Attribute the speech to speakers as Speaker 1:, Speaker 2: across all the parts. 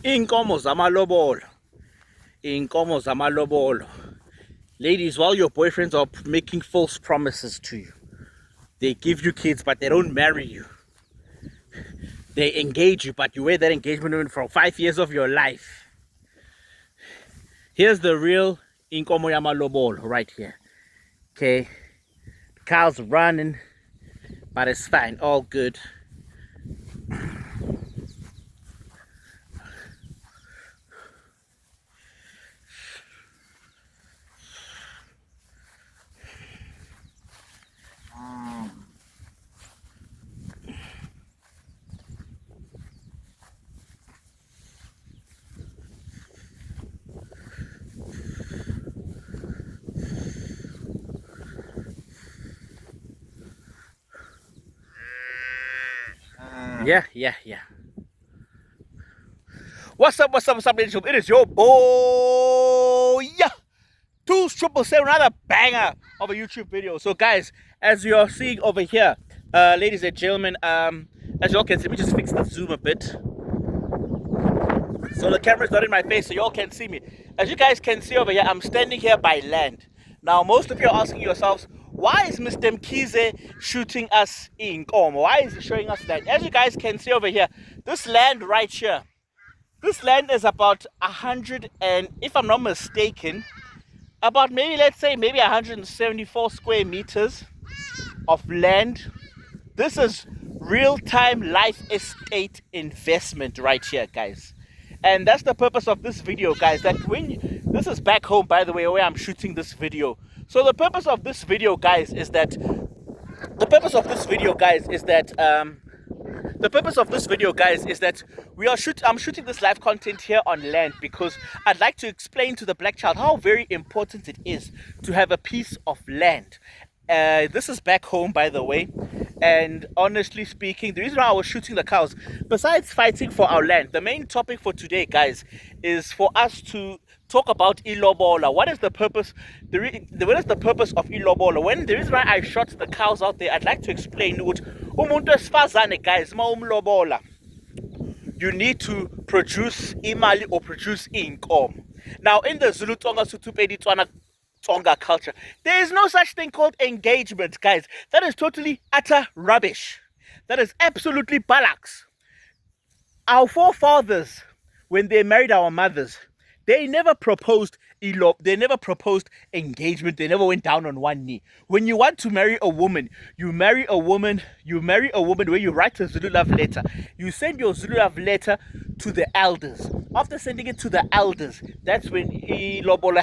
Speaker 1: Inkomo zamalobolo. Inkomo zamalobolo. Ladies, while your boyfriends are making false promises to you, they give you kids, but they don't marry you. They engage you, but you wear that engagement ring for 5 years of your life. Here's the real Inkomo yamalobolo right here. Okay, cow's running, but it's fine, all good. Yeah. What's up, ladies? It is your boy, 2777, another banger of a YouTube video. So, guys, as you are seeing over here, ladies and gentlemen, as you all can see, let me just fix the zoom a bit. So the camera's not in my face, so you all can see me. As you guys can see over here, I'm standing here by land. Now, most of you are asking yourselves, why is Mr. Mkhize shooting us in Nkomo? Why is he showing us that? As you guys can see over here, this land right here, this land is about 100 and, if I'm not mistaken, about maybe, let's say, maybe 174 square meters of land. This is real-time life estate investment right here, guys. And that's the purpose of this video, guys. That this is back home, by the way, where I'm shooting this video. So the purpose of this video, guys, is that I'm shooting this live content here on land because I'd like to explain to the black child how very important it is to have a piece of land. This is back home, by the way, and honestly speaking, the reason why I was shooting the cows, besides fighting for our land, the main topic for today, guys, is for us to talk about lobola. What is the purpose? What is the purpose of lobola? When the reason why I shot the cows out there, I'd like to explain what umuntu wesifazane, guys, lobola. You need to produce imali or produce inkomo. Now, in the Zulu, Tonga, Sotho, Pedi, Tswana, Tonga culture, there is no such thing called engagement, guys. That is totally utter rubbish. That is absolutely bollocks. Our forefathers, when they married our mothers, they never proposed they never proposed engagement. They never went down on one knee. When you want to marry a woman, you marry a woman where you write a Zulu love letter. You send your Zulu love letter to the elders. After sending it to the elders, that's when lobola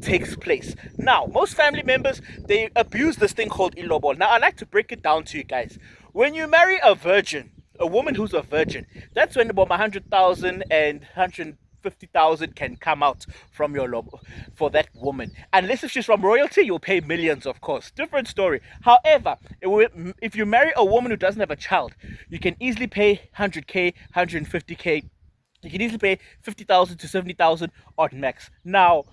Speaker 1: takes place. Now, most family members, they abuse this thing called lobola. Now, I'd like to break it down to you guys. When you marry a virgin, a woman who's a virgin, that's when about 100,000 and 150,000 can come out from your lobo for that woman. Unless if she's from royalty, you'll pay millions, of course. Different story. However, if you marry a woman who doesn't have a child, you can easily pay 100k, 150k. You can easily pay 50,000 to 70,000 on max. Now,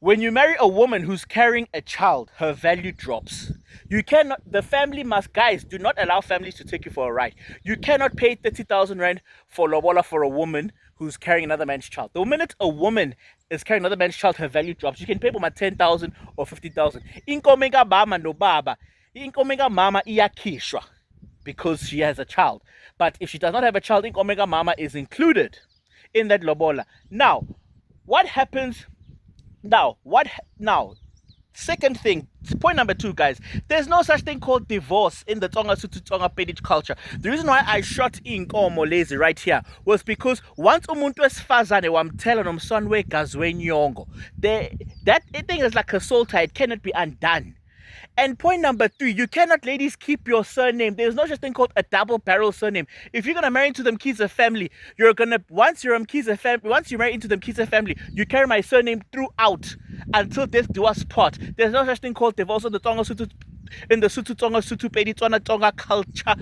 Speaker 1: when you marry a woman who's carrying a child, her value drops. The family must, guys, do not allow families to take you for a ride. You cannot pay 30,000 rand for lobola for a woman who's carrying another man's child. The minute a woman is carrying another man's child, her value drops. You can pay for 10,000 or 50,000. Inkomega mama no baba. Inkomega mama iyakishwa because she has a child. But if she does not have a child, inkomega mama is included in that lobola. Now, what happens? Now, second thing, point number 2, guys. There's no such thing called divorce in the Tonga Sotho Tonga Pedi culture. The reason why I shot inkomo lazy right here was because once umuntu wesifazane wamthela nomswane wegazi wenyongo, that thing is like a soul tie. It cannot be undone. And point number 3, you cannot, ladies, keep your surname. There's no such thing called a double barrel surname. If you're gonna marry into the Mkhize family, once you marry into the Mkhize family, you carry my surname throughout until death do us part. There's no such thing called divorce in the Sotho Tonga Sotho Pedi Tswana Tonga culture.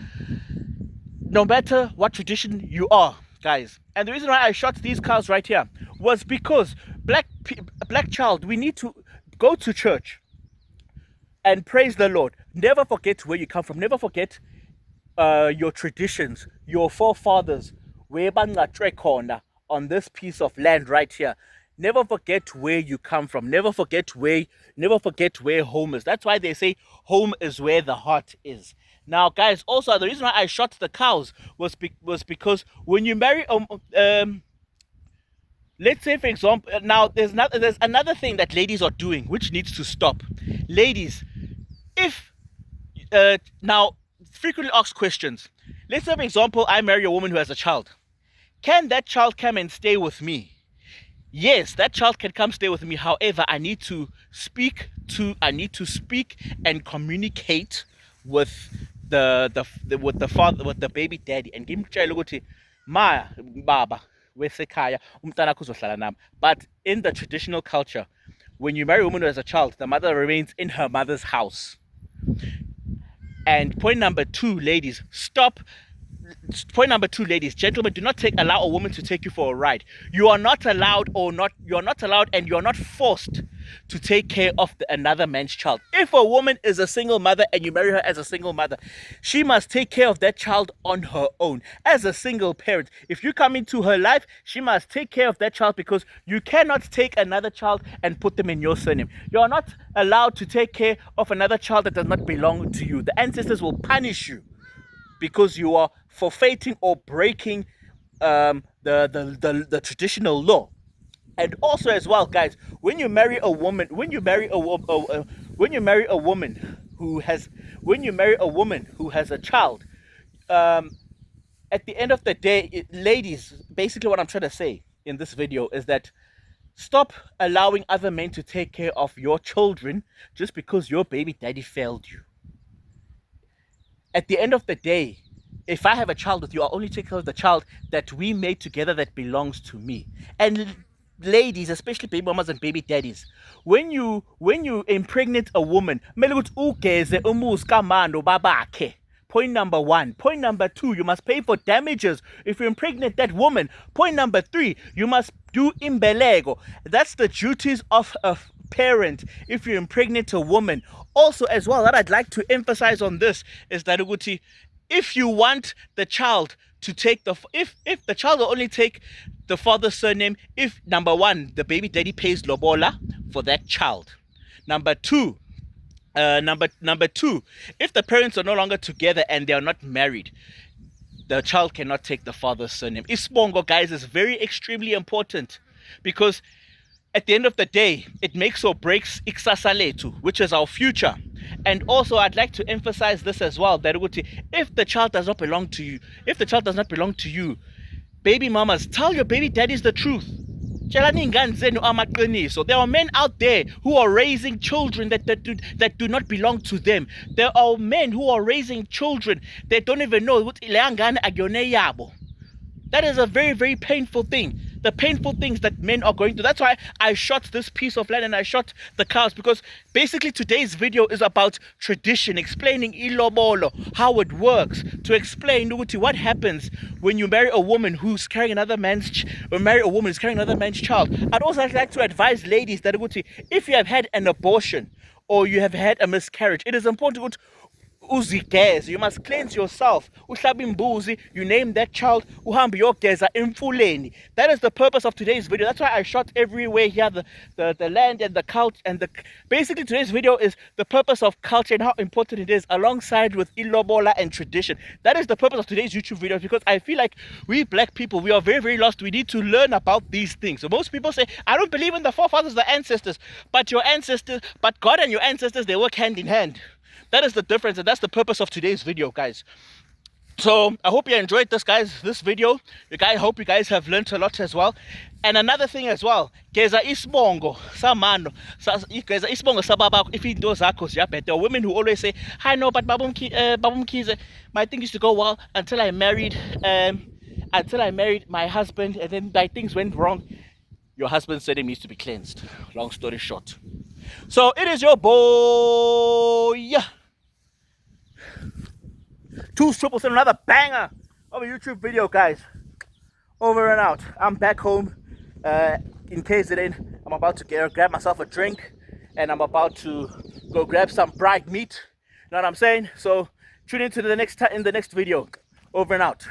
Speaker 1: No matter what tradition you are, guys. And the reason why I shot these cows right here was because black child, we need to go to church and praise the Lord. Never forget where you come from. Never forget your traditions, your forefathers, on this piece of land right here. Never forget where you come from. Never forget where home is. That's why they say home is where the heart is. Now, guys, also the reason why I shot the cows was because when you marry let's say, for example, now there's another thing that ladies are doing which needs to stop. Ladies, if now frequently asked questions. Let's say, for example, I marry a woman who has a child. Can that child come and stay with me? Yes, that child can come stay with me. However, I need to speak and communicate with the father, with the baby daddy, and give him ma baba wesekhaya umntana kuzohlala nami. But in the traditional culture, when you marry a woman who has a child, the mother remains in her mother's house. And point number two, ladies, gentlemen, do not allow a woman to take you for a ride. You are not allowed, and you are not forced to take care of another man's child. If a woman is a single mother and you marry her as a single mother, she must take care of that child on her own. As a single parent, if you come into her life, she must take care of that child, because you cannot take another child and put them in your surname. You are not allowed to take care of another child that does not belong to you. The ancestors will punish you because you are forfeiting or breaking the traditional law. And also, as well, guys, when you marry a woman who has a child, at the end of the day, ladies, basically what I'm trying to say in this video is that stop allowing other men to take care of your children just because your baby daddy failed you. At the end of the day, if I have a child with you, I'll only take care of the child that we made together that belongs to me. And ladies, especially baby mamas and baby daddies, when you impregnate a woman, point number one. Point number two, you must pay for damages if you impregnate that woman. Point number three, you must do imbelego. That's the duties of a parent if you impregnate a woman. Also, as well, what I'd like to emphasize on this is that if you want the child to take if the child will only take the father's surname if, number one, the baby daddy pays lobola for that child. Number two, if the parents are no longer together and they are not married, the child cannot take the father's surname. Isibongo, guys, is very extremely important, because at the end of the day, it makes or breaks ikusasa lethu, which is our future. And also, I'd like to emphasize this as well, that if the child does not belong to you, baby mamas, tell your baby daddies the truth. There are men out there who are raising children that do not belong to them. There are men who are raising children that don't even know what that is a very, very painful thing. The painful things that men are going through. That's why I shot this piece of land and I shot the cows, because basically today's video is about tradition, explaining ilobolo, how it works, to explain what happens when you marry a woman who's carrying another man's child. I'd also like to advise ladies that if you have had an abortion or you have had a miscarriage, it is important to uzigeze. You must cleanse yourself. You name that child. That is the purpose of today's video. That's why I shot everywhere here, the land and the culture, and basically today's video is the purpose of culture and how important it is, alongside with ilobola and tradition. That is the purpose of today's YouTube video, because I feel like we black people, we are very, very lost. We need to learn about these things. So most people say, I don't believe in the forefathers, the ancestors, but God and your ancestors, they work hand in hand. That is the difference, and that's the purpose of today's video, guys. So I hope you enjoyed this video. I hope you guys have learned a lot as well. And another thing as well, geza isibongo samano, geza isibongo sababa if it does better. There are women who always say, "Hi, no, but babumkize, my thing used to go well until I married my husband, and then my things went wrong." Your husband's surname needs to be cleansed. Long story short. So it is your boy. 277, another banger of a YouTube video, guys. Over and out. I'm back home in KZN. I'm about to grab myself a drink, and I'm about to go grab some fried meat. You know what I'm saying? So tune into in the next video. Over and out.